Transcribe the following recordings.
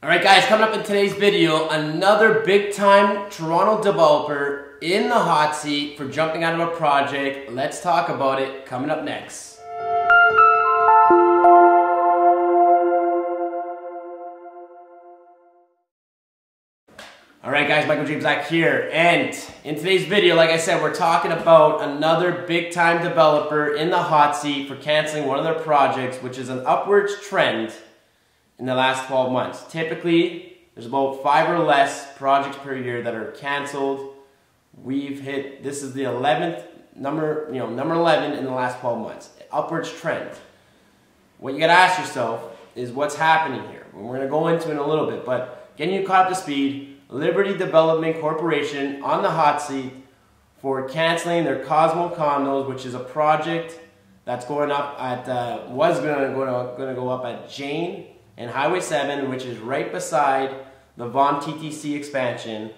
Alright guys, coming up in today's video, another big time Toronto developer in the hot seat for jumping out of a project. Let's talk about it coming up next. Alright guys, Michael James Zach here, and in today's video, like I said, we're talking about another big time developer in the hot seat for canceling one of their projects, which is an upwards trend in the last 12 months. Typically, there's about 5 or less projects per year that are canceled. We've hit, this is the 11th number 11 in the last 12 months. Upwards trend. What you gotta ask yourself is what's happening here. We're gonna go into it in a little bit, but getting you caught up to speed, Liberty Development Corporation on the hot seat for canceling their Cosmo Condos, which is a project that's going up at, was gonna go up at Jane and Highway 7, which is right beside the Vaughan TTC expansion,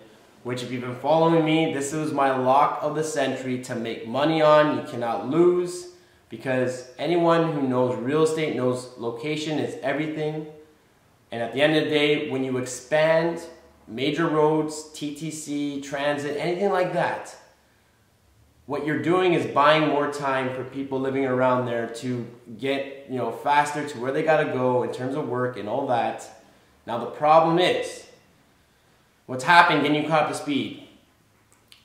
which if you've been following me, this was my lock of the century to make money on. You cannot lose, because anyone who knows real estate knows location is everything. And at the end of the day, when you expand major roads, TTC, transit, anything like that, what you're doing is buying more time for people living around there to get, faster to where they gotta go in terms of work and all that. Now the problem is, what's happened, getting you caught up to speed,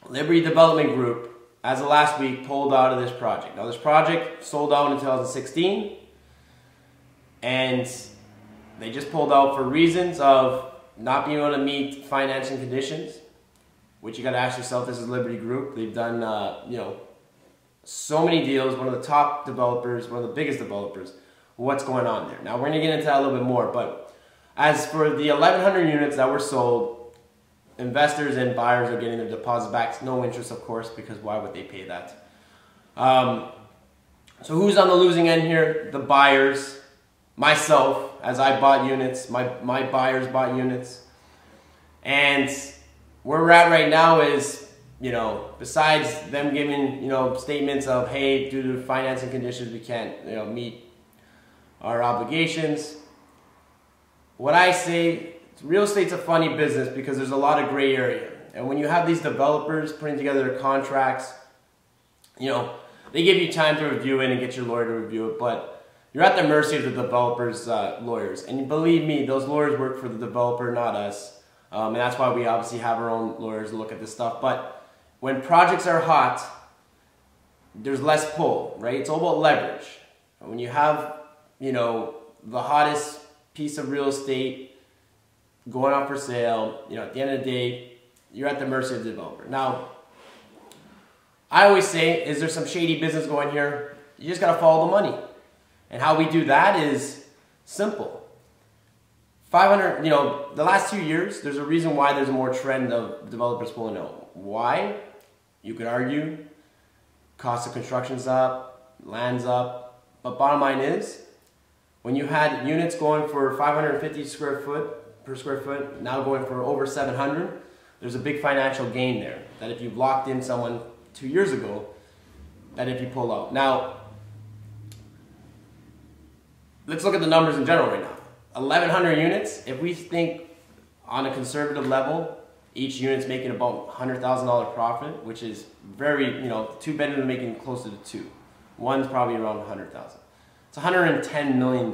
Liberty Development Group, as of last week, pulled out of this project. Now this project sold out in 2016, and they just pulled out for reasons of not being able to meet financing conditions, which you got to ask yourself. This is Liberty Group. They've done, so many deals. One of the top developers, one of the biggest developers. What's going on there? Now we're going to get into that a little bit more. But as for the 1,100 units that were sold, investors and buyers are getting their deposit back. No interest, of course, because why would they pay that? So who's on the losing end here? The buyers. Myself, as I bought units. My buyers bought units. And where we're at right now is, besides them giving, statements of, hey, due to financing conditions, we can't, meet our obligations. What I say, real estate's a funny business because there's a lot of gray area. And when you have these developers putting together their contracts, they give you time to review it and get your lawyer to review it, but you're at the mercy of the developer's lawyers. And believe me, those lawyers work for the developer, not us. And that's why we obviously have our own lawyers look at this stuff. But when projects are hot, there's less pull, right? It's all about leverage. And when you have, the hottest piece of real estate going out for sale, at the end of the day, you're at the mercy of the developer. Now, I always say, is there some shady business going here? You just got to follow the money. And how we do that is simple. 500, the last 2 years, there's a reason why there's a more trend of developers pulling out. Why? You could argue cost of construction's up, land's up, but bottom line is, when you had units going for 550 per square foot, now going for over 700, there's a big financial gain there. That if you've locked in someone 2 years ago, that if you pull out. Now, let's look at the numbers in general right now. 1,100 units, if we think on a conservative level, each unit's making about $100,000 profit, which is very, 2 bedrooms making closer to 2. One's probably around 100,000. It's $110 million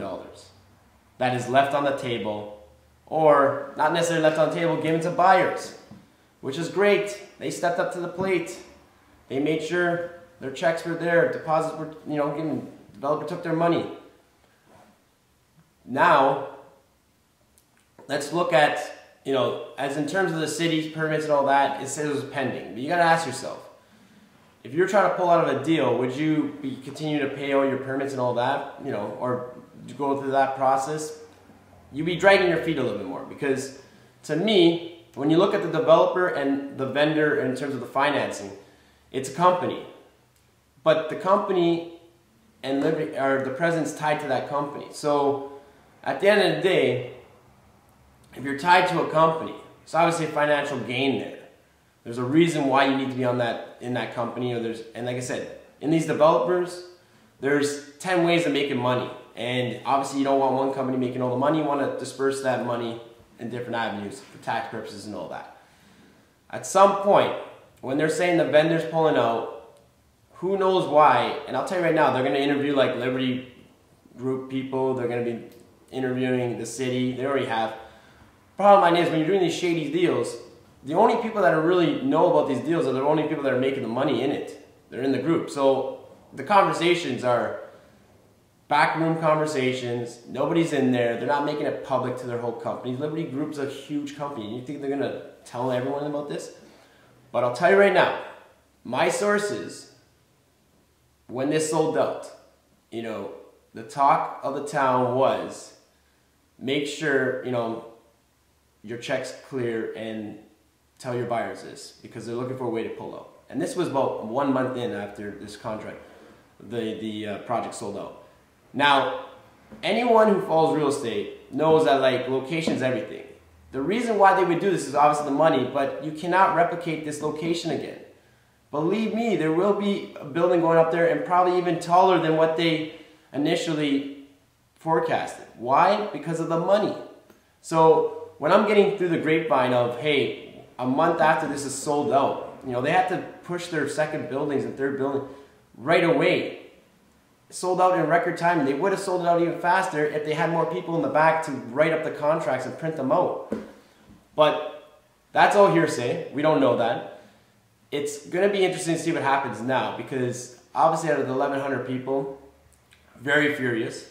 that is left on the table, or not necessarily left on the table, given to buyers, which is great. They stepped up to the plate. They made sure their checks were there, deposits were, given, developer took their money. Now, let's look at, as in terms of the city's permits and all that, it says it was pending. But you got to ask yourself, if you're trying to pull out of a deal, would you continue to pay all your permits and all that, or go through that process? You'd be dragging your feet a little bit more, because to me, when you look at the developer and the vendor in terms of the financing, it's a company. But the company and the president's tied to that company. So at the end of the day, if you're tied to a company, it's obviously a financial gain there. There's a reason why you need to be in that company, and like I said, in these developers, there's 10 ways of making money. And obviously you don't want one company making all the money, you want to disperse that money in different avenues for tax purposes and all that. At some point, when they're saying the vendor's pulling out, who knows why, and I'll tell you right now, they're going to interview like Liberty Group people, they're going to be interviewing the city, they already have. Problem is, when you're doing these shady deals, the only people that really know about these deals are the only people that are making the money in it. They're in the group. So the conversations are backroom conversations. Nobody's in there. They're not making it public to their whole company. Liberty Group's a huge company. You think they're going to tell everyone about this? But I'll tell you right now, my sources, when this sold out, you know, the talk of the town was, make sure, you know, your check's clear and tell your buyers this, because they're looking for a way to pull out. And this was about 1 month in after this contract, the project sold out. Now, anyone who follows real estate knows that like location's everything. The reason why they would do this is obviously the money, but you cannot replicate this location again. Believe me, there will be a building going up there and probably even taller than what they initially forecasted. Why? Because of the money. So when I'm getting through the grapevine of, hey, a month after this is sold out, you know, they had to push their second buildings and third building right away. Sold out in record time. They would have sold it out even faster if they had more people in the back to write up the contracts and print them out. But that's all hearsay. We don't know that. It's going to be interesting to see what happens now, because obviously out of the 1,100 people, very furious.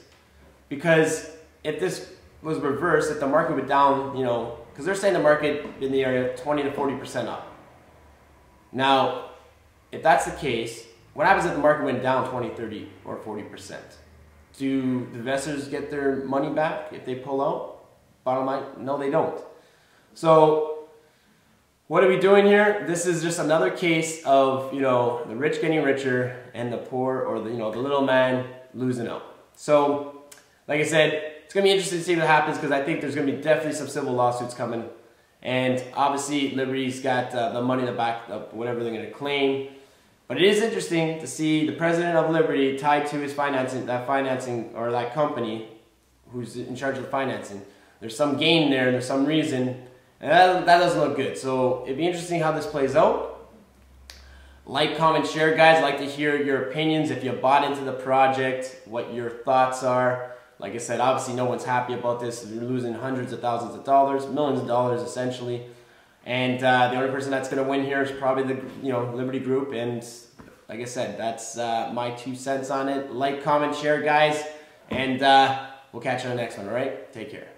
Because if this was reversed, if the market went down, you know, because they're saying the market in the area 20 to 40% up. Now, if that's the case, what happens if the market went down 20, 30, or 40%? Do the investors get their money back if they pull out? Bottom line, no, they don't. So, what are we doing here? This is just another case of, you know, the rich getting richer and the poor, or the, you know, the little man losing out. So, like I said, it's going to be interesting to see what happens, because I think there's going to be definitely some civil lawsuits coming. And obviously, Liberty's got the money to back up whatever they're going to claim. But it is interesting to see the president of Liberty tied to his financing, or that company who's in charge of the financing. There's some gain there, there's some reason, and that doesn't look good. So it'd be interesting how this plays out. Like, comment, share, guys. I'd like to hear your opinions, if you bought into the project, what your thoughts are. Like I said, obviously no one's happy about this. They're losing hundreds of thousands of dollars, millions of dollars essentially. And the only person that's going to win here is probably the, you know, Liberty Group. And like I said, that's my 2 cents on it. Like, comment, share, guys. And we'll catch you on the next one, all right? Take care.